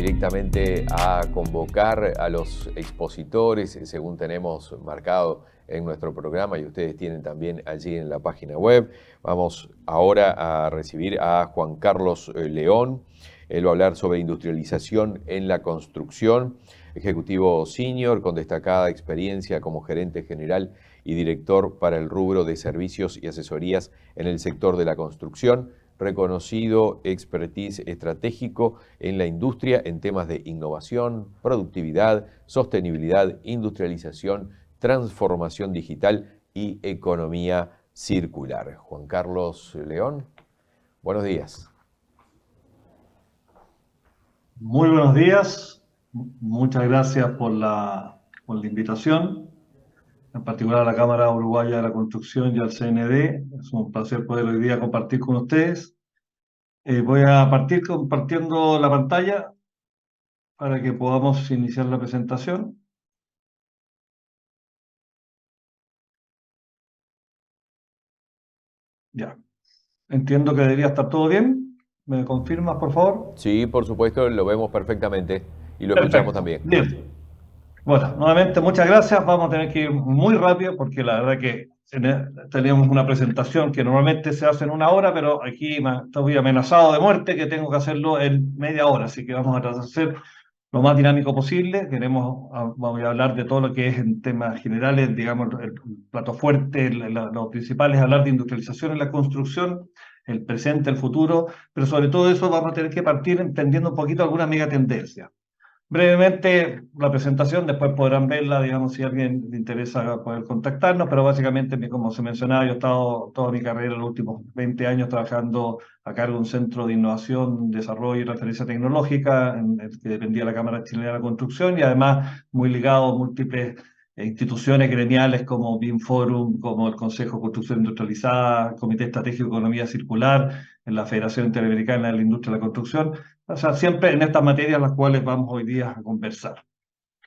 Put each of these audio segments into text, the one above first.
directamente a convocar a los expositores, según tenemos marcado en nuestro programa y ustedes tienen también allí en la página web. Vamos ahora a recibir a Juan Carlos León. Él va a hablar sobre industrialización en la construcción, ejecutivo senior con destacada experiencia como gerente general y director para el rubro de servicios y asesorías en el sector de la construcción, reconocido expertise estratégico en la industria en temas de innovación, productividad, sostenibilidad, industrialización, transformación digital y economía circular. Juan Carlos León, buenos días. Muy buenos días, muchas gracias por la invitación, en particular a la Cámara Uruguaya de la Construcción y al CND. Es un placer poder hoy día compartir con ustedes. Voy a partir compartiendo la pantalla para que podamos iniciar la presentación. Ya, entiendo que debería estar todo bien. ¿Me confirmas, por favor? Sí, por supuesto, lo vemos perfectamente y lo escuchamos Perfecto, también. bien. Bueno, nuevamente muchas gracias. Vamos a tener que ir muy rápido porque la verdad que teníamos una presentación que normalmente se hace en una hora, pero aquí estoy amenazado de muerte que tengo que hacerlo en media hora, así que vamos a tratar de ser lo más dinámico posible. Vamos a hablar de todo lo que es en temas generales, digamos, el plato fuerte, lo principal es hablar de industrialización en la construcción, el presente, el futuro, pero sobre todo eso vamos a tener que partir entendiendo un poquito algunas megatendencias. Brevemente, la presentación, después podrán verla, digamos, si a alguien le interesa poder contactarnos, pero básicamente, como se mencionaba, yo he estado toda mi carrera, los últimos 20 años, trabajando a cargo de un centro de innovación, desarrollo y referencia tecnológica, en el que dependía de la Cámara Chilena de la Construcción, y además muy ligado a múltiples instituciones gremiales como BIM Forum, como el Consejo de Construcción Industrializada, Comité Estratégico de Economía Circular, en la Federación Interamericana de la Industria de la Construcción. O sea, siempre en estas materias las cuales vamos hoy día a conversar.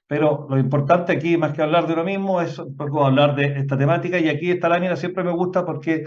Pero lo importante aquí, más que hablar de uno mismo, es un poco hablar de esta temática. Y aquí esta lámina siempre me gusta porque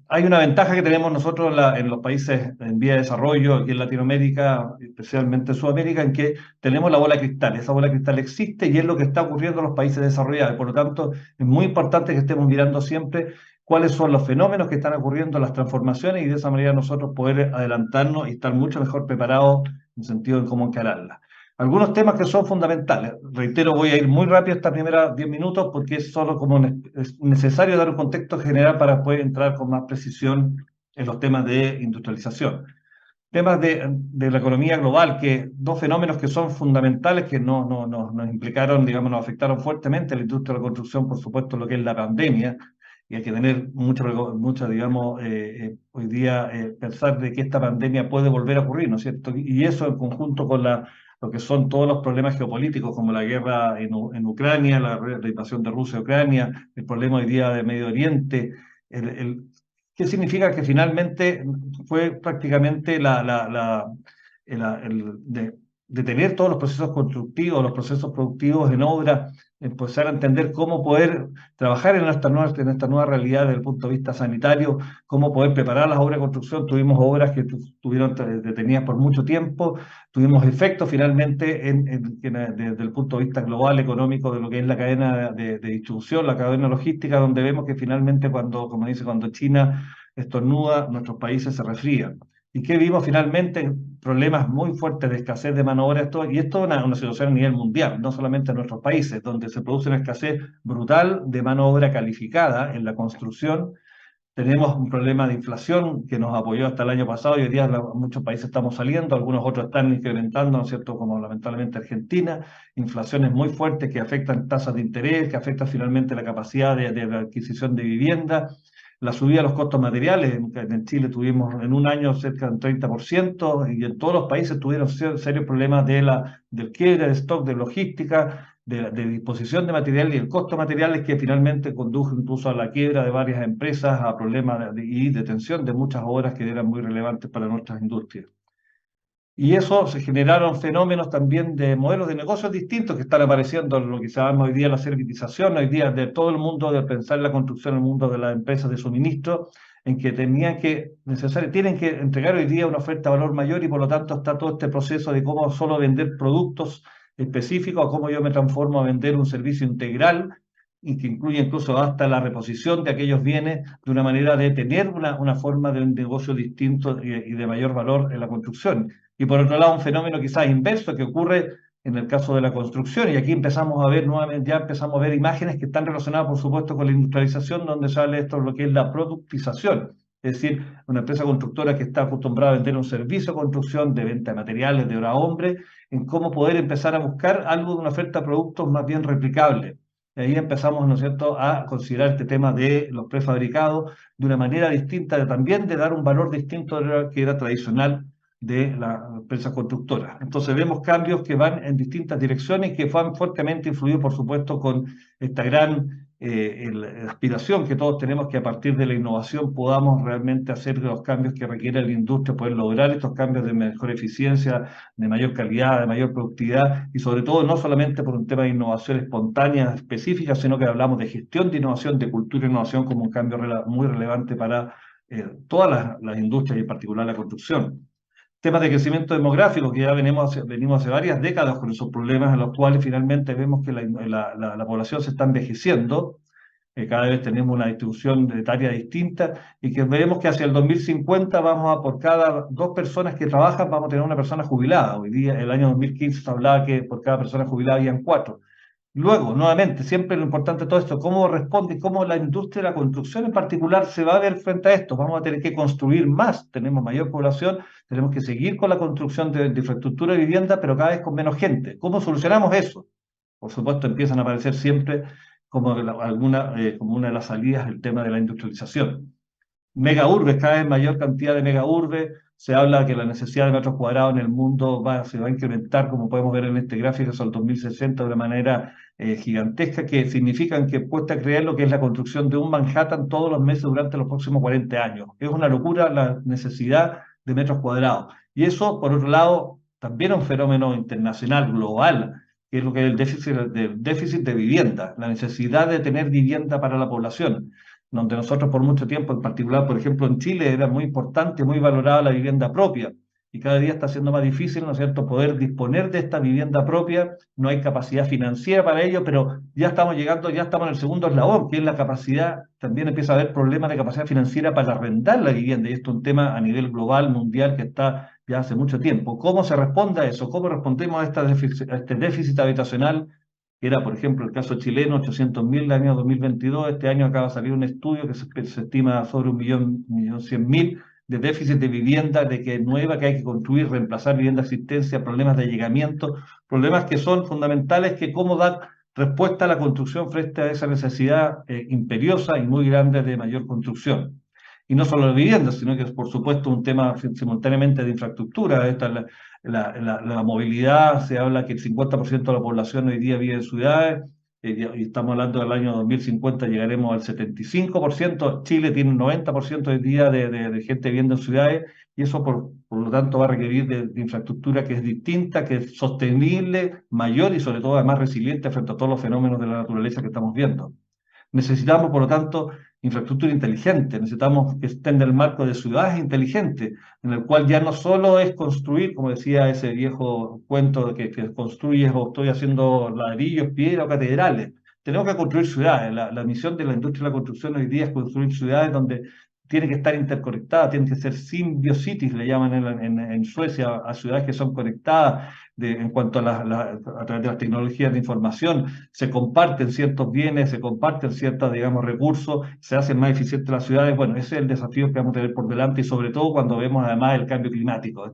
hay una ventaja que tenemos nosotros en los países en vía de desarrollo, aquí en Latinoamérica, especialmente en Sudamérica, en que tenemos la bola de cristal. Esa bola de cristal existe y es lo que está ocurriendo en los países desarrollados. Por lo tanto, es muy importante que estemos mirando siempre cuáles son los fenómenos que están ocurriendo, las transformaciones, y de esa manera nosotros poder adelantarnos y estar mucho mejor preparados en el sentido de cómo encararlas. Algunos temas que son fundamentales. Reitero, voy a ir muy rápido esta primera 10 minutos porque es solo como es necesario dar un contexto general para poder entrar con más precisión en los temas de industrialización. Temas de la economía global, que dos fenómenos que son fundamentales, que nos implicaron, digamos, nos afectaron fuertemente a la industria de la construcción, por supuesto, lo que es la pandemia, y hay que tener mucha digamos, hoy día pensar de que esta pandemia puede volver a ocurrir, ¿no es cierto? Y eso en conjunto con lo que son todos los problemas geopolíticos, como la guerra en Ucrania, la invasión de Rusia a Ucrania, el problema hoy día de Medio Oriente, ¿qué significa? Que finalmente fue prácticamente de tener todos los procesos constructivos, los procesos productivos en obra, empezar a entender cómo poder trabajar en esta nueva realidad desde el punto de vista sanitario, cómo poder preparar las obras de construcción. Tuvimos obras que estuvieron detenidas por mucho tiempo, tuvimos efectos finalmente desde el punto de vista global, económico, de lo que es la cadena de distribución, la cadena logística, donde vemos que finalmente como dice, cuando China estornuda, nuestros países se resfrían. ¿Y qué vimos finalmente? Problemas muy fuertes de escasez de mano de obra, y esto es una situación a nivel mundial, no solamente en nuestros países, donde se produce una escasez brutal de mano de obra calificada en la construcción. Tenemos un problema de inflación que nos apoyó hasta el año pasado y hoy día muchos países estamos saliendo, algunos otros están incrementando, ¿no es cierto?, como lamentablemente Argentina, inflaciones muy fuertes que afectan tasas de interés, que afectan finalmente la capacidad de adquisición de vivienda, la subida de los costos materiales. En Chile tuvimos en un año cerca del 30% y en todos los países tuvieron serios problemas del quiebre de stock, de logística, de disposición de material, y el costo de materiales que finalmente condujo incluso a la quiebra de varias empresas, a problemas y detención de muchas obras que eran muy relevantes para nuestras industrias. Y eso se generaron fenómenos también de modelos de negocios distintos que están apareciendo, lo que se llama hoy día la servitización, hoy día de todo el mundo, de pensar la construcción, el mundo de las empresas de suministro, en que tienen que entregar hoy día una oferta de valor mayor y por lo tanto está todo este proceso de cómo solo vender productos específicos o cómo yo me transformo a vender un servicio integral y que incluye incluso hasta la reposición de aquellos bienes de una manera de tener una forma de un negocio distinto y de mayor valor en la construcción. Y por otro lado, un fenómeno quizás inverso que ocurre en el caso de la construcción, y aquí empezamos a ver nuevamente, ya empezamos a ver imágenes que están relacionadas, por supuesto, con la industrialización, donde sale esto, lo que es la productización. Es decir, una empresa constructora que está acostumbrada a vender un servicio de construcción, de venta de materiales, de hora hombre, en cómo poder empezar a buscar algo de una oferta de productos más bien replicable. Y ahí empezamos, ¿no es cierto?, a considerar este tema de los prefabricados de una manera distinta, también de dar un valor distinto de lo que era tradicional de la empresa constructora. Entonces vemos cambios que van en distintas direcciones y que van fuertemente influidos, por supuesto, con esta gran aspiración que todos tenemos que a partir de la innovación podamos realmente hacer los cambios que requiere la industria, poder lograr estos cambios de mejor eficiencia, de mayor calidad, de mayor productividad y sobre todo no solamente por un tema de innovación espontánea específica, sino que hablamos de gestión de innovación, de cultura de innovación como un cambio muy relevante para todas las industrias y en particular la construcción. Temas de crecimiento demográfico, que ya venimos hace varias décadas con esos problemas, en los cuales finalmente vemos que la población se está envejeciendo, cada vez tenemos una distribución etaria distinta, y que veremos que hacia el 2050 por cada 2 personas que trabajan, vamos a tener una persona jubilada. Hoy día, el año 2015 se hablaba que por cada persona jubilada habían 4. Luego, nuevamente, siempre lo importante de todo esto, cómo responde, cómo la industria de la construcción en particular se va a ver frente a esto. Vamos a tener que construir más, tenemos mayor población, tenemos que seguir con la construcción de infraestructura de vivienda, pero cada vez con menos gente. ¿Cómo solucionamos eso? Por supuesto, empiezan a aparecer siempre como una de las salidas el tema de la industrialización. Megaurbes, cada vez mayor cantidad de megaurbes. Se habla que la necesidad de metros cuadrados en el mundo se va a incrementar, como podemos ver en este gráfico, hasta el 2060 de una manera gigantesca, que significan que cuesta creer lo que es la construcción de un Manhattan todos los meses durante los próximos 40 años. Es una locura la necesidad de metros cuadrados. Y eso, por otro lado, también es un fenómeno internacional, global, que es lo que es el déficit de vivienda, la necesidad de tener vivienda para la población, donde nosotros por mucho tiempo, en particular, por ejemplo, en Chile, era muy importante, muy valorada la vivienda propia, y cada día está siendo más difícil, ¿no es cierto?, poder disponer de esta vivienda propia, no hay capacidad financiera para ello, pero ya estamos en el segundo eslabón, que es la capacidad, también empieza a haber problemas de capacidad financiera para arrendar la vivienda, y esto es un tema a nivel global, mundial, que está ya hace mucho tiempo. ¿Cómo se responde a eso? ¿Cómo respondemos a este déficit habitacional? Que era, por ejemplo, el caso chileno, 800.000 el año 2022, este año acaba de salir un estudio que se estima sobre 1.100.000 de déficit de vivienda, de que nueva, que hay que construir, reemplazar vivienda de existencia, problemas de allegamiento, problemas que son fundamentales, que cómo dar respuesta a la construcción frente a esa necesidad imperiosa y muy grande de mayor construcción. Y no solo de viviendas, sino que es, por supuesto, un tema simultáneamente de infraestructura. La movilidad, se habla que el 50% de la población hoy día vive en ciudades, y estamos hablando del año 2050, llegaremos al 75%. Chile tiene un 90% hoy día de gente viviendo en ciudades, y eso por lo tanto va a requerir de infraestructura que es distinta, que es sostenible, mayor y sobre todo además resiliente frente a todos los fenómenos de la naturaleza que estamos viendo. Necesitamos, por lo tanto, infraestructura inteligente, necesitamos que esté en el marco de ciudades inteligentes, en el cual ya no solo es construir, como decía ese viejo cuento de que construyes o estoy haciendo ladrillos, piedra o catedrales. Tenemos que construir ciudades. La misión de la industria de la construcción hoy día es construir ciudades donde tiene que estar interconectada, tiene que ser symbiocities, le llaman en Suecia, a ciudades que son conectadas en cuanto a través de las tecnologías de información, se comparten ciertos bienes, se comparten ciertos, digamos, recursos, se hacen más eficientes las ciudades. Bueno, ese es el desafío que vamos a tener por delante y sobre todo cuando vemos además el cambio climático.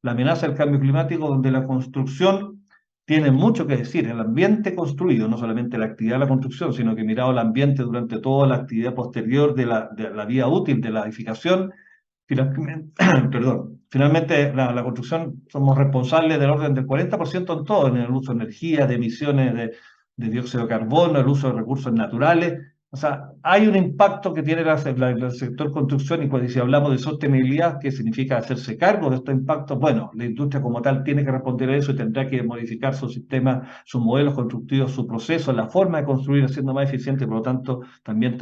La amenaza del cambio climático, donde la construcción tiene mucho que decir, el ambiente construido, no solamente la actividad de la construcción, sino que mirado el ambiente durante toda la actividad posterior de la vida útil de la edificación. Finalmente la construcción somos responsables del orden del 40% en todo, en el uso de energía, de emisiones de dióxido de carbono, el uso de recursos naturales. O sea, hay un impacto que tiene el sector construcción y si hablamos de sostenibilidad, ¿qué significa hacerse cargo de estos impactos? Bueno, la industria como tal tiene que responder a eso y tendrá que modificar su sistema, sus modelos constructivos, su proceso, la forma de construir, siendo más eficiente, por lo tanto, también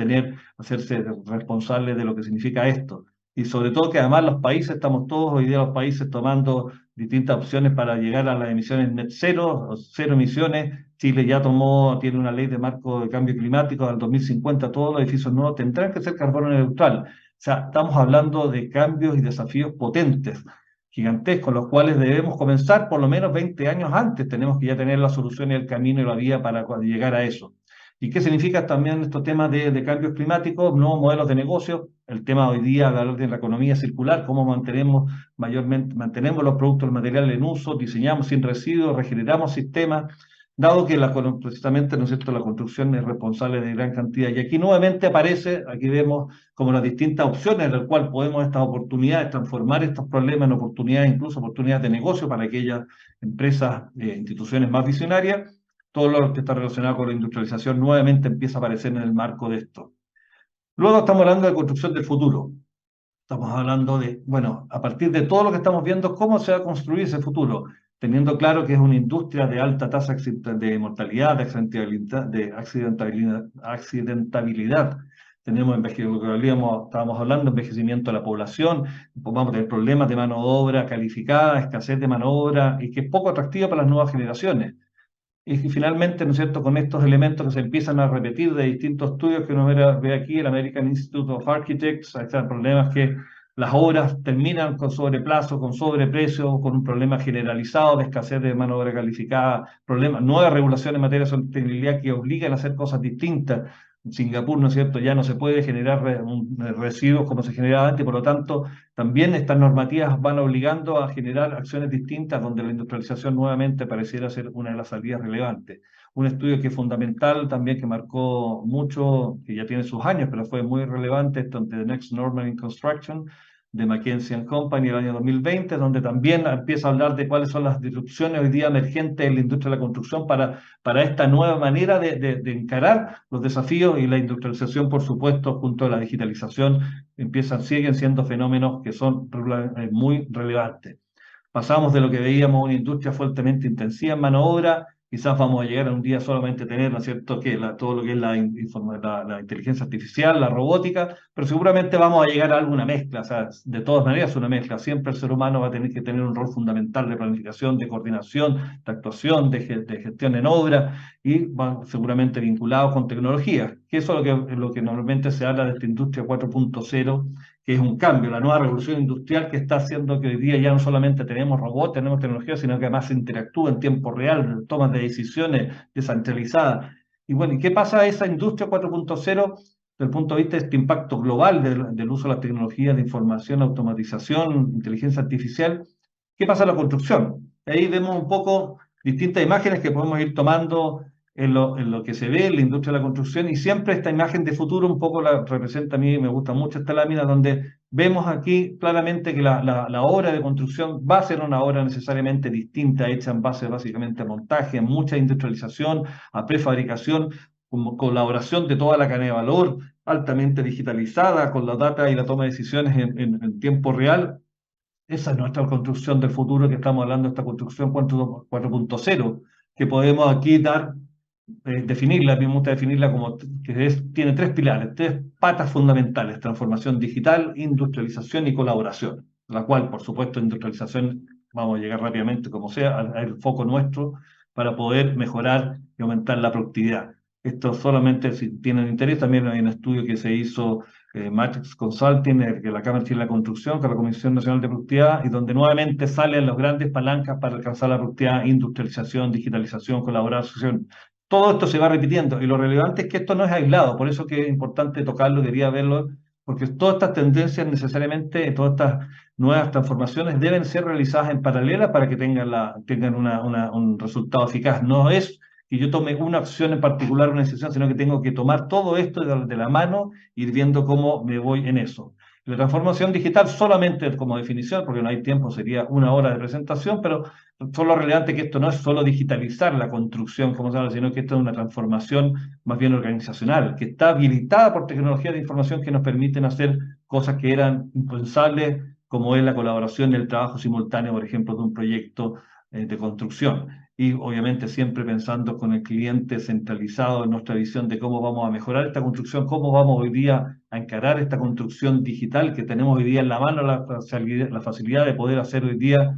hacerse responsable de lo que significa esto. Y sobre todo que además los países, estamos todos hoy día los países tomando distintas opciones para llegar a las emisiones net cero, o cero emisiones. Chile ya tiene una ley de marco de cambio climático al 2050, todos los edificios nuevos tendrán que ser carbono neutral. O sea, estamos hablando de cambios y desafíos potentes, gigantescos, los cuales debemos comenzar por lo menos 20 años antes. Tenemos que ya tener la solución y el camino y la vía para llegar a eso. ¿Y qué significa también estos temas de cambios climáticos, nuevos modelos de negocio? El tema hoy día de la economía circular, cómo mantenemos los productos, el material en uso, diseñamos sin residuos, regeneramos sistemas, dado que precisamente, ¿no es cierto?, la construcción es responsable de gran cantidad. Y aquí nuevamente aparece, aquí vemos como las distintas opciones en las cuales podemos estas oportunidades, transformar estos problemas en oportunidades, incluso oportunidades de negocio para aquellas empresas, instituciones más visionarias. Todo lo que está relacionado con la industrialización nuevamente empieza a aparecer en el marco de esto. Luego estamos hablando de construcción del futuro. Estamos hablando de, bueno, a partir de todo lo que estamos viendo, cómo se va a construir ese futuro, teniendo claro que es una industria de alta tasa de mortalidad, accidentabilidad. Tenemos estábamos hablando, envejecimiento de la población, vamos a tener problemas de mano de obra calificada, escasez de mano de obra, y que es poco atractiva para las nuevas generaciones. Y finalmente, ¿no es cierto?, con estos elementos que se empiezan a repetir de distintos estudios que uno ve aquí, el American Institute of Architects, hay problemas que las obras terminan con sobreplazo, con sobreprecio, con un problema generalizado de escasez de mano de obra calificada, nuevas regulaciones en materia de sostenibilidad que obligan a hacer cosas distintas. En Singapur, ¿no es cierto?, ya no se puede generar residuos como se generaba antes, por lo tanto, también estas normativas van obligando a generar acciones distintas donde la industrialización nuevamente pareciera ser una de las salidas relevantes. Un estudio que es fundamental también, que marcó mucho, que ya tiene sus años, pero fue muy relevante, esto de The Next Normal in Construction, de McKinsey & Company, el año 2020, donde también empieza a hablar de cuáles son las disrupciones hoy día emergentes en la industria de la construcción para esta nueva manera de encarar los desafíos, y la industrialización, por supuesto, junto a la digitalización, siguen siendo fenómenos que son muy relevantes. Pasamos de lo que veíamos una industria fuertemente intensiva en mano de obra, quizás vamos a llegar a un día solamente tener, ¿no es cierto?, que todo lo que es la inteligencia artificial, la robótica, pero seguramente vamos a llegar a alguna mezcla. O sea, de todas maneras una mezcla. Siempre el ser humano va a tener que tener un rol fundamental de planificación, de coordinación, de actuación, de gestión en obra, y van seguramente vinculados con tecnología, que eso es lo que normalmente se habla de esta industria 4.0, que es un cambio, la nueva revolución industrial que está haciendo que hoy día ya no solamente tenemos robots, tenemos tecnología, sino que además se interactúa en tiempo real, tomas de decisiones descentralizadas. Y bueno, ¿y qué pasa a esa industria 4.0 desde el punto de vista de este impacto global del uso de las tecnologías de información, automatización, inteligencia artificial? ¿Qué pasa en la construcción? Ahí vemos un poco distintas imágenes que podemos ir tomando en lo que se ve en la industria de la construcción, y siempre esta imagen de futuro un poco la representa a mí, me gusta mucho esta lámina, donde vemos aquí claramente que la obra de construcción va a ser una obra necesariamente distinta, hecha en base básicamente a montaje, a mucha industrialización, a prefabricación, como colaboración de toda la cadena de valor, altamente digitalizada, con la data y la toma de decisiones en tiempo real. Esa es nuestra construcción del futuro, que estamos hablando de esta construcción 4.0, que podemos aquí definirla, a mí me gusta definirla como que tiene tres pilares, tres patas fundamentales: transformación digital, industrialización y colaboración, la cual, por supuesto, industrialización, vamos a llegar rápidamente, como sea, al foco nuestro para poder mejorar y aumentar la productividad. Esto solamente si tienen interés, también hay un estudio que se hizo, Matrix Consulting, que la Cámara Chile de la Construcción, con la Comisión Nacional de Productividad, y donde nuevamente salen las grandes palancas para alcanzar la productividad: industrialización, digitalización, colaboración. Todo esto se va repitiendo, y lo relevante es que esto no es aislado, por eso que es importante tocarlo, debería verlo, porque todas estas tendencias necesariamente, todas estas nuevas transformaciones deben ser realizadas en paralela para que tengan un resultado eficaz. No es que yo tome una acción en particular, una decisión, sino que tengo que tomar todo esto de la mano, ir viendo cómo me voy en eso. La transformación digital solamente como definición, porque no hay tiempo, sería 1 hora de presentación, pero solo relevante que esto no es solo digitalizar la construcción, como se habla, sino que esto es una transformación más bien organizacional, que está habilitada por tecnologías de información que nos permiten hacer cosas que eran impensables, como es la colaboración y el trabajo simultáneo, por ejemplo, de un proyecto de construcción. Y obviamente siempre pensando con el cliente centralizado en nuestra visión de cómo vamos a mejorar esta construcción, cómo vamos hoy día a encarar esta construcción digital que tenemos hoy día en la mano, la facilidad de poder hacer hoy día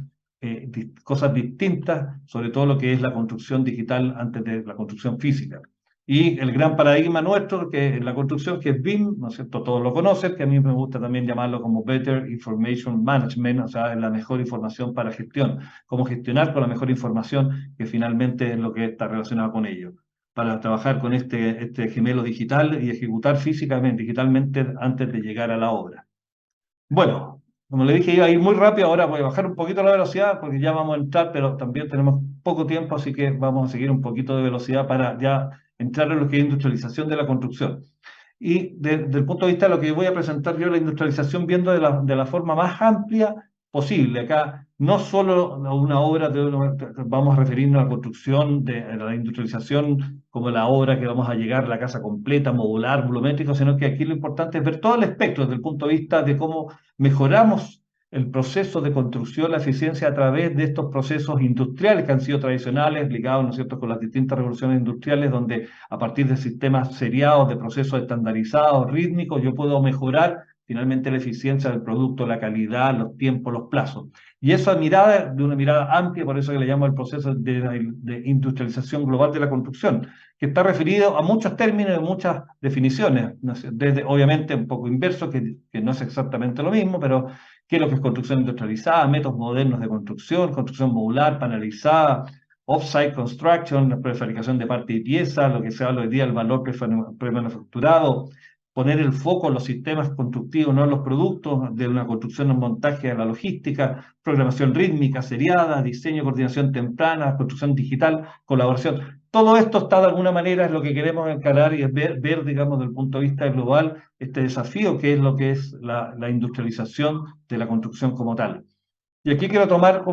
cosas distintas, sobre todo lo que es la construcción digital antes de la construcción física. Y el gran paradigma nuestro, que es la construcción, que es BIM, ¿no es cierto? Todos lo conocen, que a mí me gusta también llamarlo como Better Information Management, o sea, la mejor información para gestión, cómo gestionar con la mejor información, que finalmente es lo que está relacionado con ello, para trabajar con este gemelo digital y ejecutar digitalmente antes de llegar a la obra. Bueno, como le dije, iba a ir muy rápido, ahora voy a bajar un poquito la velocidad porque ya vamos a entrar, pero también tenemos poco tiempo, así que vamos a seguir un poquito de velocidad para ya entrar en lo que es industrialización de la construcción. Y desde el punto de vista de lo que voy a presentar yo, la industrialización viendo de la forma más amplia posible. Acá no solo una obra, vamos a referirnos a la construcción de la industrialización como la obra que vamos a llegar a la casa completa, modular, volumétrico, sino que aquí lo importante es ver todo el espectro desde el punto de vista de cómo mejoramos el proceso de construcción, la eficiencia a través de estos procesos industriales que han sido tradicionales, ligados, ¿no es cierto?, con las distintas revoluciones industriales, donde a partir de sistemas seriados, de procesos estandarizados, rítmicos, yo puedo mejorar finalmente la eficiencia del producto, la calidad, los tiempos, los plazos. Y esa mirada, de una mirada amplia, por eso que le llamo el proceso de industrialización global de la construcción, que está referido a muchos términos y muchas definiciones, ¿no? Desde obviamente un poco inverso, que no es exactamente lo mismo, pero qué es lo que es construcción industrializada, métodos modernos de construcción modular, panelizada, off-site construction, la prefabricación de parte y pieza, lo que se habla hoy día, el valor premanufacturado, poner el foco en los sistemas constructivos, no en los productos, de una construcción en montaje a la logística, programación rítmica, seriada, diseño, coordinación temprana, construcción digital, colaboración. Todo esto está de alguna manera, es lo que queremos encarar y es ver, digamos, desde el punto de vista global, este desafío que es lo que es la industrialización de la construcción como tal. Y aquí quiero tomar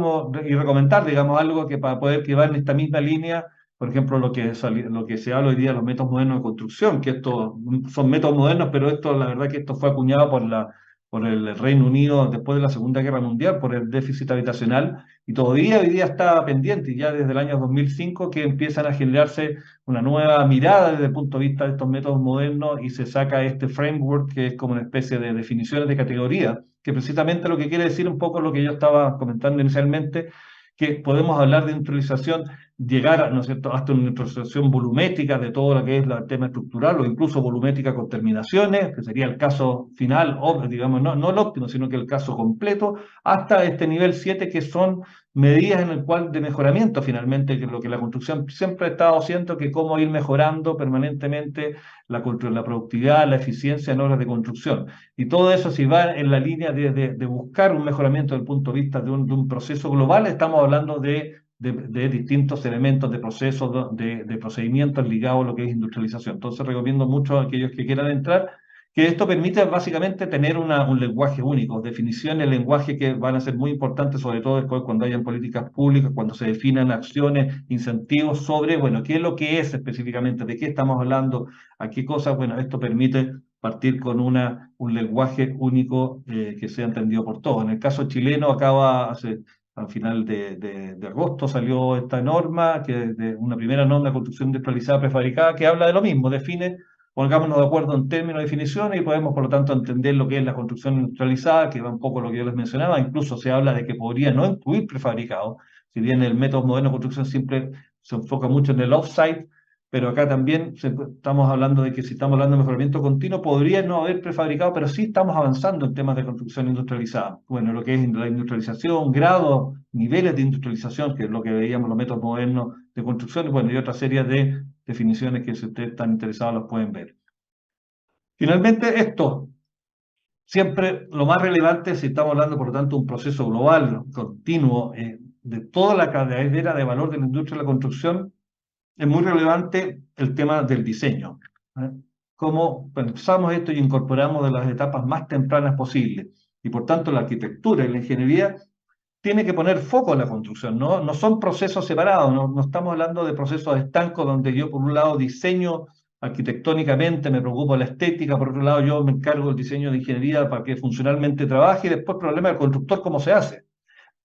y recomendar, digamos, algo que para poder que va en esta misma línea, por ejemplo, lo que se habla hoy día de los métodos modernos de construcción, que estos son métodos modernos, pero esto, la verdad que esto fue acuñado por el Reino Unido después de la Segunda Guerra Mundial, por el déficit habitacional, y todavía hoy día está pendiente, y ya desde el año 2005 que empiezan a generarse una nueva mirada desde el punto de vista de estos métodos modernos, y se saca este framework que es como una especie de definiciones de categoría, que precisamente lo que quiere decir un poco lo que yo estaba comentando inicialmente, que podemos hablar de industrialización, llegar, ¿no es cierto?, hasta una industrialización volumétrica de todo lo que es el tema estructural, o incluso volumétrica con terminaciones, que sería el caso final, digamos, no el óptimo, sino que el caso completo, hasta este nivel 7, que son medidas en el cual de mejoramiento finalmente, que es lo que la construcción siempre ha estado haciendo, que cómo ir mejorando permanentemente la productividad, la eficiencia en obras de construcción. Y todo eso, si va en la línea de buscar un mejoramiento desde el punto de vista de un proceso global, estamos hablando de distintos elementos de procesos, de procedimientos ligados a lo que es industrialización. Entonces recomiendo mucho a aquellos que quieran entrar, que esto permite básicamente tener un lenguaje único, definiciones, lenguaje que van a ser muy importantes, sobre todo después cuando hayan políticas públicas, cuando se definan acciones, incentivos sobre, bueno, qué es lo que es específicamente, de qué estamos hablando, a qué cosas. Bueno, esto permite partir con un lenguaje único que sea entendido por todos. En el caso chileno, al final de agosto salió esta norma, una primera norma de construcción industrializada prefabricada, que habla de lo mismo, define, pongámonos de acuerdo en términos de definiciones, y podemos por lo tanto entender lo que es la construcción industrializada, que va un poco lo que yo les mencionaba. Incluso se habla de que podría no incluir prefabricado, si bien el método moderno de construcción siempre se enfoca mucho en el off-site, pero acá también estamos hablando de que si estamos hablando de mejoramiento continuo, podría no haber prefabricado, pero sí estamos avanzando en temas de construcción industrializada. Bueno, lo que es la industrialización, grados, niveles de industrialización, que es lo que veíamos los métodos modernos de construcción, bueno, y otra serie de definiciones que si ustedes están interesados las pueden ver. Finalmente, esto, siempre lo más relevante, si estamos hablando, por lo tanto, de un proceso global, continuo, de toda la cadena de valor de la industria de la construcción, es muy relevante el tema del diseño. cómo pensamos esto y incorporamos de las etapas más tempranas posibles. Y por tanto la arquitectura y la ingeniería tiene que poner foco en la construcción, ¿no? No son procesos separados, no estamos hablando de procesos estancos donde yo por un lado diseño arquitectónicamente, me preocupo de la estética, por otro lado yo me encargo del diseño de ingeniería para que funcionalmente trabaje y después el problema del constructor, cómo se hace.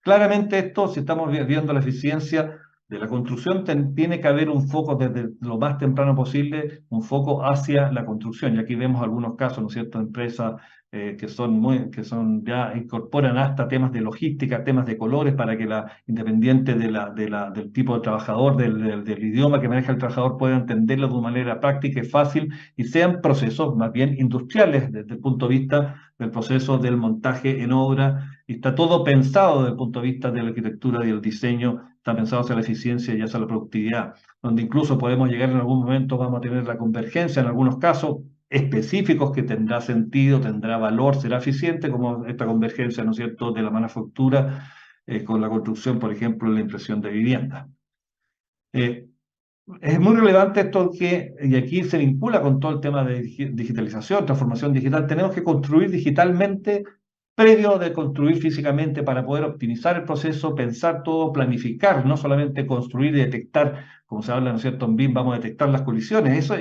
Claramente esto, si estamos viendo la eficiencia de la construcción, tiene que haber un foco desde lo más temprano posible, un foco hacia la construcción. Y aquí vemos algunos casos, ¿no es cierto?, de empresas que son ya incorporan hasta temas de logística, temas de colores, para que independiente del tipo de trabajador, del idioma que maneja el trabajador, pueda entenderlo de una manera práctica y fácil, y sean procesos más bien industriales desde el punto de vista del proceso del montaje en obra. Y está todo pensado desde el punto de vista de la arquitectura y el diseño, está pensado hacia la eficiencia y hacia la productividad, donde incluso podemos llegar en algún momento, vamos a tener la convergencia en algunos casos específicos que tendrá sentido, tendrá valor, será eficiente, como esta convergencia, ¿no es cierto?, de la manufactura con la construcción, por ejemplo, la impresión de viviendas. Es muy relevante esto y aquí se vincula con todo el tema de digitalización, transformación digital. Tenemos que construir digitalmente previo de construir físicamente para poder optimizar el proceso, pensar todo, planificar, no solamente construir y detectar, como se habla, ¿no es cierto?, en BIM, vamos a detectar las colisiones. Eso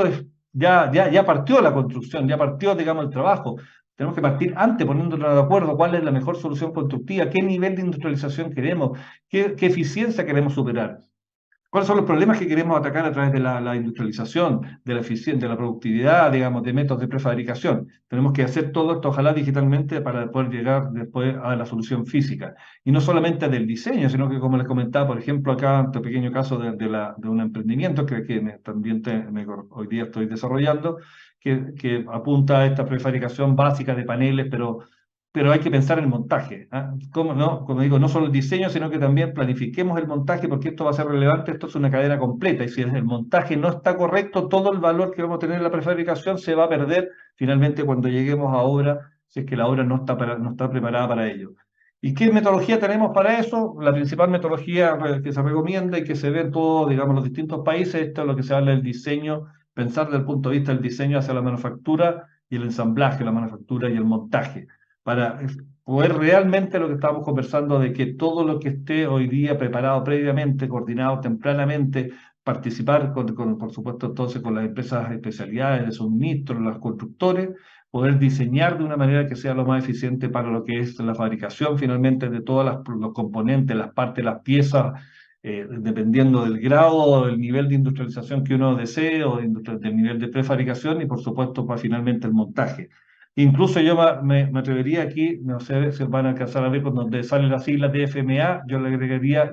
es, ya partió la construcción, ya partió, digamos, el trabajo. Tenemos que partir antes poniéndonos de acuerdo cuál es la mejor solución constructiva, qué nivel de industrialización queremos, qué eficiencia queremos superar. ¿Cuáles son los problemas que queremos atacar a través de la industrialización, de la eficiencia, de la productividad, digamos, de métodos de prefabricación? Tenemos que hacer todo esto, ojalá digitalmente, para poder llegar después a la solución física. Y no solamente del diseño, sino que, como les comentaba, por ejemplo, acá, este pequeño caso de un emprendimiento también hoy día estoy desarrollando, que apunta a esta prefabricación básica de paneles, pero hay que pensar en el montaje. ¿Ah? ¿Cómo no? Como digo, no solo el diseño, sino que también planifiquemos el montaje, porque esto va a ser relevante, esto es una cadena completa, y si el montaje no está correcto, todo el valor que vamos a tener en la prefabricación se va a perder finalmente cuando lleguemos a obra, si es que la obra no está preparada para ello. ¿Y qué metodología tenemos para eso? La principal metodología que se recomienda y que se ve en todos, digamos, los distintos países, esto es lo que se habla del diseño, pensar desde el punto de vista del diseño hacia la manufactura y el ensamblaje, la manufactura y el montaje, para poder realmente lo que estamos conversando, de que todo lo que esté hoy día preparado previamente, coordinado tempranamente, participar por supuesto, entonces con las empresas especialidades de suministro, los constructores, poder diseñar de una manera que sea lo más eficiente para lo que es la fabricación finalmente de todos los componentes, las partes, las piezas, dependiendo del grado o del nivel de industrialización que uno desee o del nivel de prefabricación y por supuesto para finalmente el montaje. Incluso yo me atrevería aquí, no sé si van a alcanzar a ver con donde salen las siglas DFMA, yo le agregaría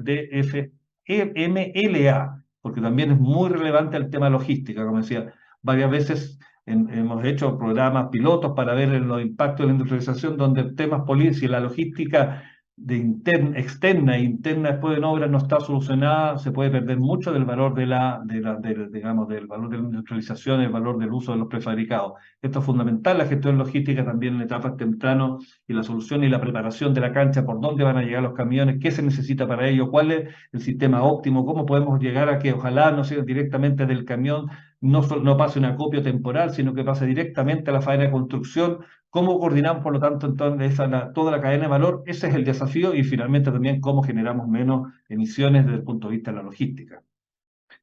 DFMLA, porque también es muy relevante el tema logística, como decía, varias veces hemos hecho programas pilotos para ver los impactos de la industrialización, donde el tema y la logística externa e interna después en obra no está solucionada, se puede perder mucho del valor digamos, del valor de la industrialización, el valor del uso de los prefabricados. Esto es fundamental, la gestión logística también en etapas tempranas y la solución y la preparación de la cancha, por dónde van a llegar los camiones, qué se necesita para ello, cuál es el sistema óptimo, cómo podemos llegar a que ojalá no sea directamente del camión, no pase un acopio temporal, sino que pase directamente a la faena de construcción. ¿Cómo coordinamos, por lo tanto, entonces toda la cadena de valor? Ese es el desafío y finalmente también cómo generamos menos emisiones desde el punto de vista de la logística.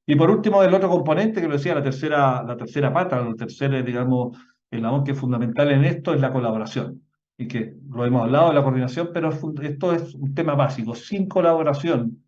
Y por último, el otro componente que lo decía, la tercera pata, el tercer, digamos, eslabón que es fundamental en esto es la colaboración. Y que lo hemos hablado de la coordinación, pero esto es un tema básico. Sin colaboración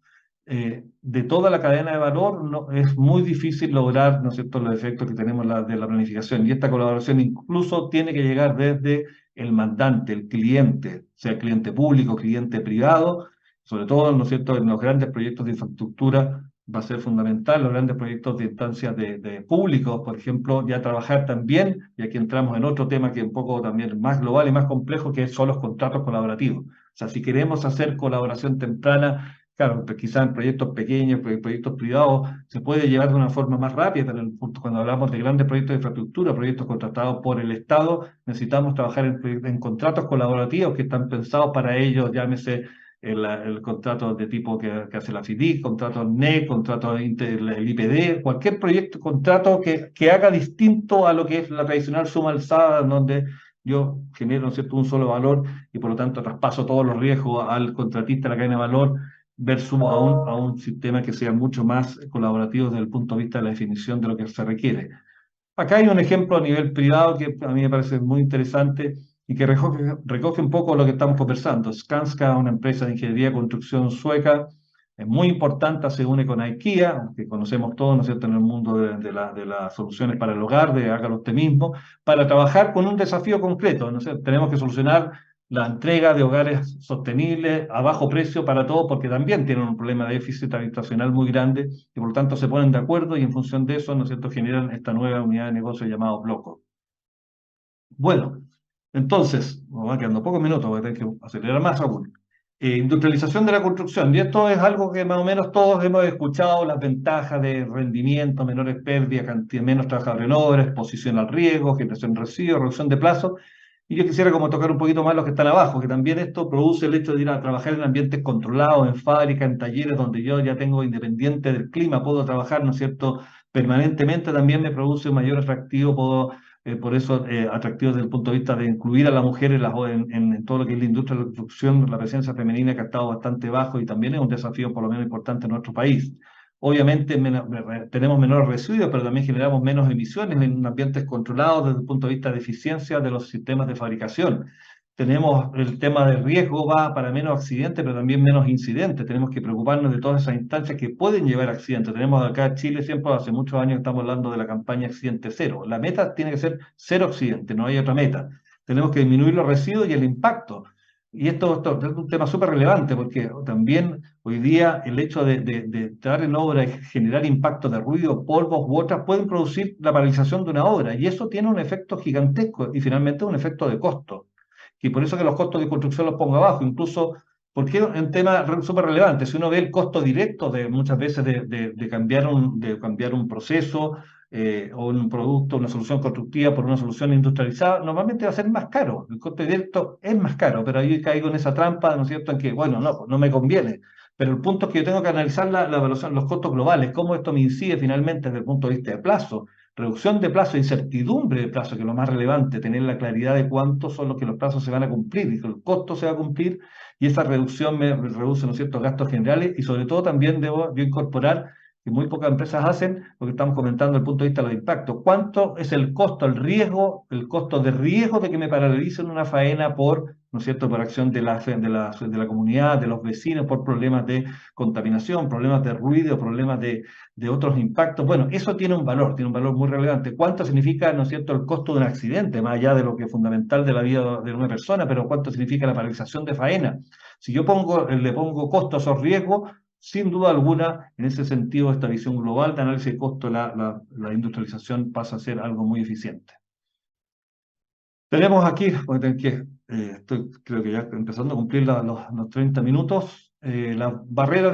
de toda la cadena de valor es muy difícil lograr, ¿no es cierto?, los efectos que tenemos de la planificación. Y esta colaboración incluso tiene que llegar desde el mandante, el cliente, sea cliente público, cliente privado, sobre todo, ¿no es cierto?, en los grandes proyectos de infraestructura va a ser fundamental, los grandes proyectos de instancias de públicos, por ejemplo, ya trabajar también, y aquí entramos en otro tema que es un poco también más global y más complejo, que son los contratos colaborativos. O sea, si queremos hacer colaboración temprana, claro, pues quizás en proyectos pequeños, proyectos privados, se puede llevar de una forma más rápida, pero cuando hablamos de grandes proyectos de infraestructura, proyectos contratados por el Estado, necesitamos trabajar en contratos colaborativos que están pensados para ellos, llámese el contrato de tipo que hace la FIDIC, contrato NEC, contrato el IPD, cualquier proyecto, contrato que haga distinto a lo que es la tradicional suma alzada, donde yo genero, ¿no es cierto?, un solo valor y por lo tanto traspaso todos los riesgos al contratista de la cadena de valor, versus a un sistema que sea mucho más colaborativo desde el punto de vista de la definición de lo que se requiere. Acá hay un ejemplo a nivel privado que a mí me parece muy interesante y que recoge un poco lo que estamos conversando. Skanska, una empresa de ingeniería y construcción sueca, es muy importante, se une con IKEA, que conocemos todos, ¿no es cierto?, en el mundo de las soluciones para el hogar, de hágalo usted mismo, para trabajar con un desafío concreto, ¿no es cierto? Tenemos que solucionar la entrega de hogares sostenibles a bajo precio para todos, porque también tienen un problema de déficit habitacional muy grande, y por lo tanto se ponen de acuerdo y en función de eso, ¿no es cierto?, generan esta nueva unidad de negocio llamada Bloco. Bueno, entonces, nos van quedando pocos minutos, voy a tener que acelerar más aún. Industrialización de la construcción, y esto es algo que más o menos todos hemos escuchado, las ventajas de rendimiento, menores pérdidas, cantidad, menos trabajadores en obra, exposición al riesgo, generación de residuos, reducción de plazo. Y yo quisiera como tocar un poquito más los que están abajo, que también esto produce el hecho de ir a trabajar en ambientes controlados, en fábricas, en talleres, donde yo ya tengo, independiente del clima, puedo trabajar, ¿no es cierto?, permanentemente, también me produce un mayor atractivo, puedo, por eso, atractivo desde el punto de vista de incluir a la mujer en todo lo que es la industria de la construcción, la presencia femenina que ha estado bastante bajo y también es un desafío por lo menos importante en nuestro país. Obviamente tenemos menores residuos, pero también generamos menos emisiones en ambientes controlados desde el punto de vista de eficiencia de los sistemas de fabricación. Tenemos el tema de riesgo, va para menos accidentes, pero también menos incidentes. Tenemos que preocuparnos de todas esas instancias que pueden llevar a accidentes. Tenemos acá en Chile, siempre hace muchos años estamos hablando de la campaña Accidente Cero. La meta tiene que ser cero accidentes, no hay otra meta. Tenemos que disminuir los residuos y el impacto. Y esto es un tema súper relevante porque también hoy día el hecho de estar en obra y generar impacto de ruido, polvos u otras pueden producir la paralización de una obra y eso tiene un efecto gigantesco y finalmente un efecto de costo. Y por eso que los costos de construcción los pongo abajo, incluso porque es un tema súper relevante. Si uno ve el costo directo de muchas veces de cambiar un proceso o un producto, una solución constructiva por una solución industrializada, normalmente va a ser más caro. El costo directo es más caro, pero ahí caigo en esa trampa, ¿no es cierto?, en que, bueno, no me conviene. Pero el punto es que yo tengo que analizar la evaluación, los costos globales, cómo esto me incide finalmente desde el punto de vista de plazo. Reducción de plazo, incertidumbre de plazo, que es lo más relevante, tener la claridad de cuántos son los que los plazos se van a cumplir, y que el costo se va a cumplir, y esa reducción me reduce, ¿no es cierto?, gastos generales, y sobre todo también debo yo incorporar, que muy pocas empresas hacen, lo que estamos comentando desde el punto de vista de los impactos. ¿Cuánto es el costo, el costo de riesgo de que me paralicen una faena por, ¿no es cierto?, por acción de la comunidad, de los vecinos, por problemas de contaminación, problemas de ruido, problemas de otros impactos? Bueno, eso tiene un valor muy relevante. ¿Cuánto significa, ¿no es cierto?, el costo de un accidente, más allá de lo que es fundamental de la vida de una persona, pero cuánto significa la paralización de faena? Si yo le pongo costos o riesgos, sin duda alguna, en ese sentido, esta visión global de análisis de costo, la industrialización pasa a ser algo muy eficiente. Tenemos aquí, estoy creo que ya empezando a cumplir los 30 minutos, las barreras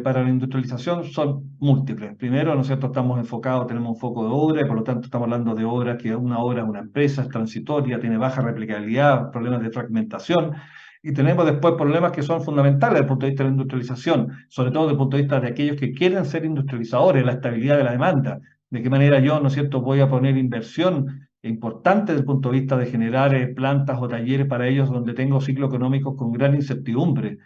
para la industrialización son múltiples. Primero, ¿no es cierto?, estamos enfocados, tenemos un foco de obra, y por lo tanto estamos hablando de obras que una obra es una empresa, es transitoria, tiene baja replicabilidad, problemas de fragmentación, y tenemos después problemas que son fundamentales desde el punto de vista de la industrialización, sobre todo desde el punto de vista de aquellos que quieren ser industrializadores, la estabilidad de la demanda. De qué manera yo, ¿no es cierto?, voy a poner inversión importante desde el punto de vista de generar plantas o talleres para ellos donde tengo ciclos económicos con gran incertidumbre.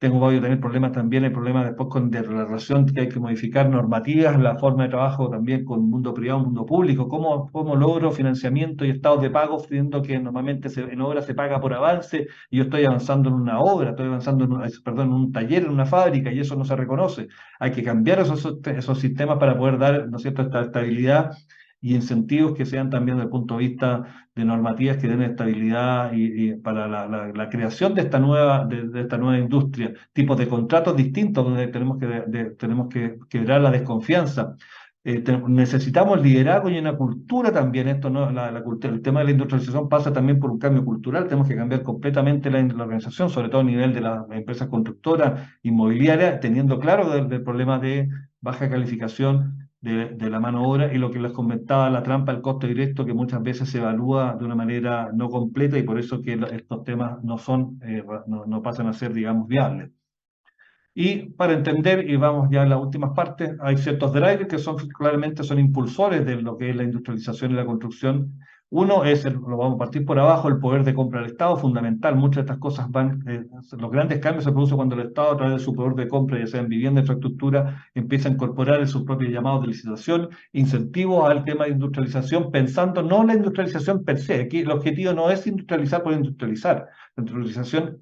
Voy a tener problemas también, el problema después de la relación que hay que modificar normativas, la forma de trabajo también con mundo privado, mundo público, cómo logro financiamiento y estados de pago, siendo que normalmente en obra se paga por avance y yo estoy avanzando en una obra, estoy avanzando en un taller, en una fábrica y eso no se reconoce. Hay que cambiar esos sistemas para poder dar, ¿no es cierto?, esta estabilidad y incentivos que sean también desde el punto de vista de normativas que den estabilidad y para la creación de esta nueva industria, tipos de contratos distintos donde tenemos que quebrar la desconfianza. Necesitamos liderazgo y una cultura también. Esto no, el tema de la industrialización pasa también por un cambio cultural. Tenemos que cambiar completamente la organización, sobre todo a nivel de las empresas constructoras inmobiliarias, teniendo claro del problema de baja calificación de la mano de obra, y lo que les comentaba, la trampa del costo directo, que muchas veces se evalúa de una manera no completa, y por eso que estos temas no son, no pasan a ser, digamos, viables. Y para entender, y vamos ya a las últimas partes, hay ciertos drivers que claramente son impulsores de lo que es la industrialización y la construcción. Uno es, lo vamos a partir por abajo, el poder de compra del Estado, fundamental. Muchas de estas cosas los grandes cambios se producen cuando el Estado, a través de su poder de compra, ya sea en vivienda, infraestructura, empieza a incorporar en sus propios llamados de licitación incentivos al tema de industrialización, pensando no en la industrialización per se. Aquí el objetivo no es industrializar por industrializar. La industrialización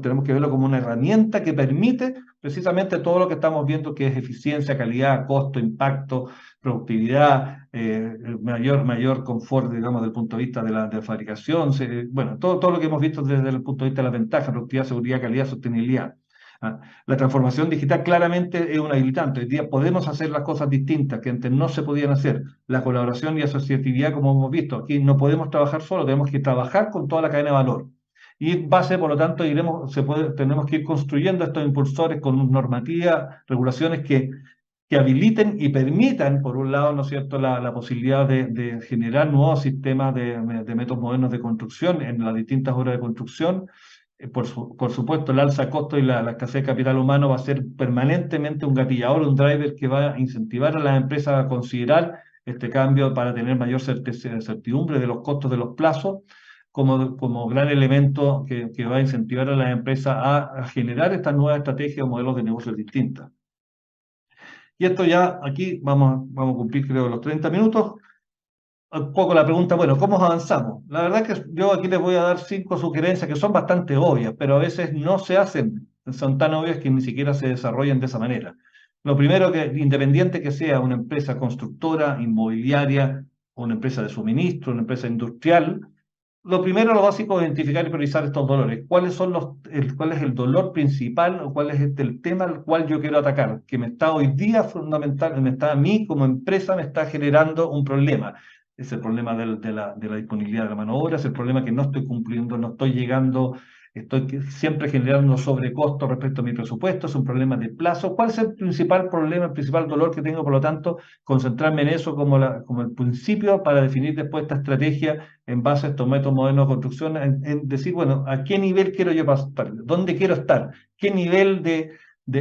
tenemos que verlo como una herramienta que permite precisamente todo lo que estamos viendo, que es eficiencia, calidad, costo, impacto, productividad, mayor confort, digamos, desde el punto de vista de la fabricación, bueno, todo lo que hemos visto desde el punto de vista de la ventaja, productividad, seguridad, calidad, sostenibilidad. La transformación digital claramente es un habilitante. Hoy día podemos hacer las cosas distintas que antes no se podían hacer. La colaboración y asociatividad, como hemos visto, aquí no podemos trabajar solo, tenemos que trabajar con toda la cadena de valor. Y en base, por lo tanto, tenemos que ir construyendo estos impulsores con normativas, regulaciones que habiliten y permitan, por un lado, ¿no es cierto?, la posibilidad de generar nuevos sistemas de métodos modernos de construcción en las distintas obras de construcción. Por supuesto, el alza de costos y la escasez de capital humano va a ser permanentemente un gatillador, un driver que va a incentivar a las empresas a considerar este cambio para tener mayor certidumbre de los costos de los plazos, como gran elemento que va a incentivar a las empresas a generar estas nuevas estrategias o modelos de negocios distintas. Y esto ya, aquí vamos a cumplir, creo, los 30 minutos. Un poco la pregunta, bueno, ¿cómo avanzamos? La verdad es que yo aquí les voy a dar 5 sugerencias que son bastante obvias, pero a veces no se hacen, son tan obvias que ni siquiera se desarrollan de esa manera. Lo primero, que independiente que sea una empresa constructora, inmobiliaria, una empresa de suministro, una empresa industrial, lo primero, lo básico, es identificar y priorizar estos dolores. ¿Cuál es el dolor principal o cuál es el tema al cual yo quiero atacar? Que me está hoy día a mí como empresa me está generando un problema. Es el problema de la disponibilidad de la mano de obra, es el problema que no estoy cumpliendo, no estoy llegando, estoy siempre generando sobrecostos respecto a mi presupuesto, es un problema de plazo. ¿Cuál es el principal problema, el principal dolor que tengo? Por lo tanto, concentrarme en eso como el principio para definir después esta estrategia en base a estos métodos modernos de construcción, en decir, bueno, ¿a qué nivel quiero yo pasar? ¿Dónde quiero estar? ¿Qué nivel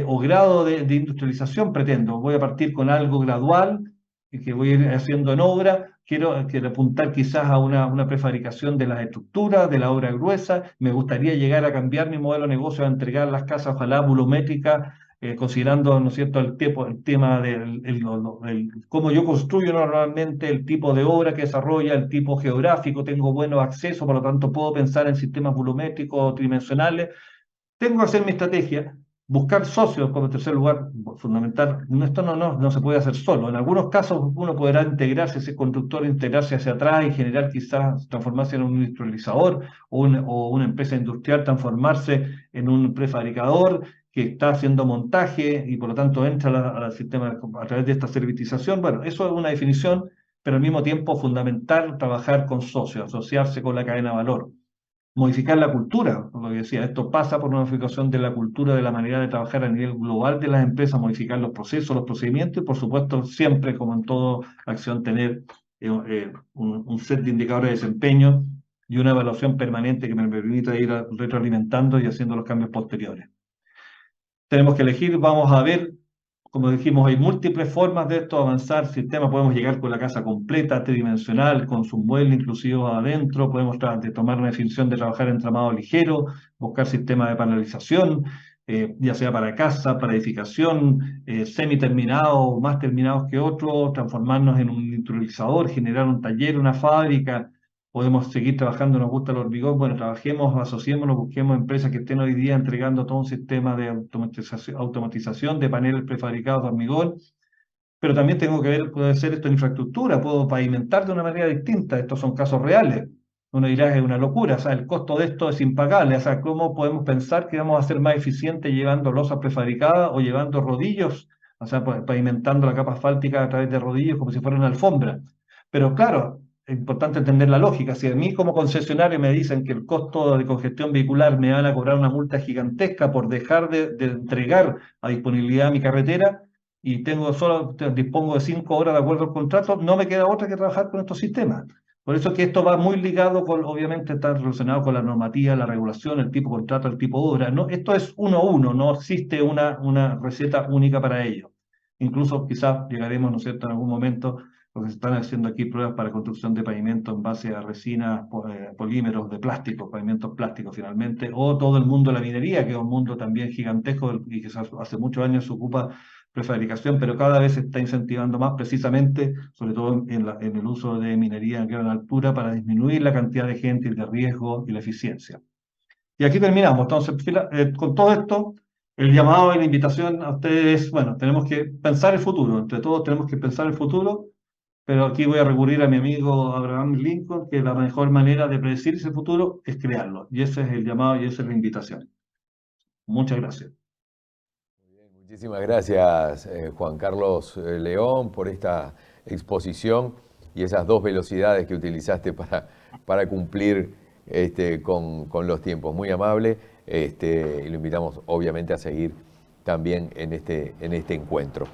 o grado de industrialización pretendo? ¿Voy a partir con algo gradual y que voy a ir haciendo en obra? Quiero apuntar quizás a una prefabricación de las estructuras, de la obra gruesa. Me gustaría llegar a cambiar mi modelo de negocio, a entregar las casas, ojalá volumétricas, considerando, ¿no es cierto?, el tema del cómo yo construyo normalmente, el tipo de obra que desarrolla, el tipo geográfico, tengo buenos accesos, por lo tanto puedo pensar en sistemas volumétricos tridimensionales. Tengo que hacer mi estrategia, buscar socios como tercer lugar, fundamental. Esto no se puede hacer solo. En algunos casos uno podrá integrarse, ese constructor, integrarse hacia atrás y generar, quizás transformarse en un industrializador o una empresa industrial, transformarse en un prefabricador que está haciendo montaje y por lo tanto entra al sistema a través de esta servitización. Bueno, eso es una definición, pero al mismo tiempo fundamental trabajar con socios, asociarse con la cadena de valor. Modificar la cultura, como decía, esto pasa por una modificación de la cultura, de la manera de trabajar a nivel global de las empresas, modificar los procesos, los procedimientos y por supuesto siempre, como en toda acción, tener un set de indicadores de desempeño y una evaluación permanente que me permita ir retroalimentando y haciendo los cambios posteriores. Tenemos que elegir, vamos a ver, como dijimos, hay múltiples formas de esto, avanzar sistema, podemos llegar con la casa completa, tridimensional, con su mueble inclusive adentro, podemos tomar una definición de trabajar en entramado ligero, buscar sistemas de panelización, ya sea para casa, para edificación, semi-terminados, más terminados que otros, transformarnos en un industrializador, generar un taller, una fábrica. Podemos seguir trabajando, nos gusta el hormigón, bueno, trabajemos, asociémonos, busquemos empresas que estén hoy día entregando todo un sistema de automatización de paneles prefabricados de hormigón, pero también tengo que ver, puede ser esto en infraestructura, puedo pavimentar de una manera distinta, estos son casos reales. Uno dirá, es una locura, o sea, el costo de esto es impagable, o sea, ¿cómo podemos pensar que vamos a ser más eficientes llevando losas prefabricadas o llevando rodillos, o sea, pavimentando la capa asfáltica a través de rodillos como si fuera una alfombra? Pero claro, es importante entender la lógica. Si a mí como concesionario me dicen que el costo de congestión vehicular me van a cobrar una multa gigantesca por dejar de entregar a disponibilidad mi carretera, y dispongo de 5 horas de acuerdo al contrato, no me queda otra que trabajar con estos sistemas. Por eso que esto va muy ligado con, obviamente está relacionado con la normativa, la regulación, el tipo de contrato, el tipo de obra. No, esto es uno a uno, no existe una receta única para ello. Incluso quizás llegaremos, ¿no es cierto?, en algún momento, porque se están haciendo aquí pruebas para construcción de pavimento en base a resinas, polímeros de plástico, pavimentos plásticos finalmente, o todo el mundo de la minería, que es un mundo también gigantesco y que hace muchos años se ocupa prefabricación, pero cada vez se está incentivando más precisamente, sobre todo en el uso de minería en gran altura para disminuir la cantidad de gente, el de riesgo y la eficiencia. Y aquí terminamos. Entonces, con todo esto, el llamado y la invitación a ustedes, bueno, tenemos que pensar el futuro, entre todos tenemos que pensar el futuro, pero aquí voy a recurrir a mi amigo Abraham Lincoln, que la mejor manera de predecir ese futuro es crearlo. Y ese es el llamado y esa es la invitación. Muchas gracias. Muchísimas gracias, Juan Carlos León, por esta exposición y esas 2 velocidades que utilizaste para cumplir con los tiempos. Muy amable, y lo invitamos obviamente a seguir también en este encuentro.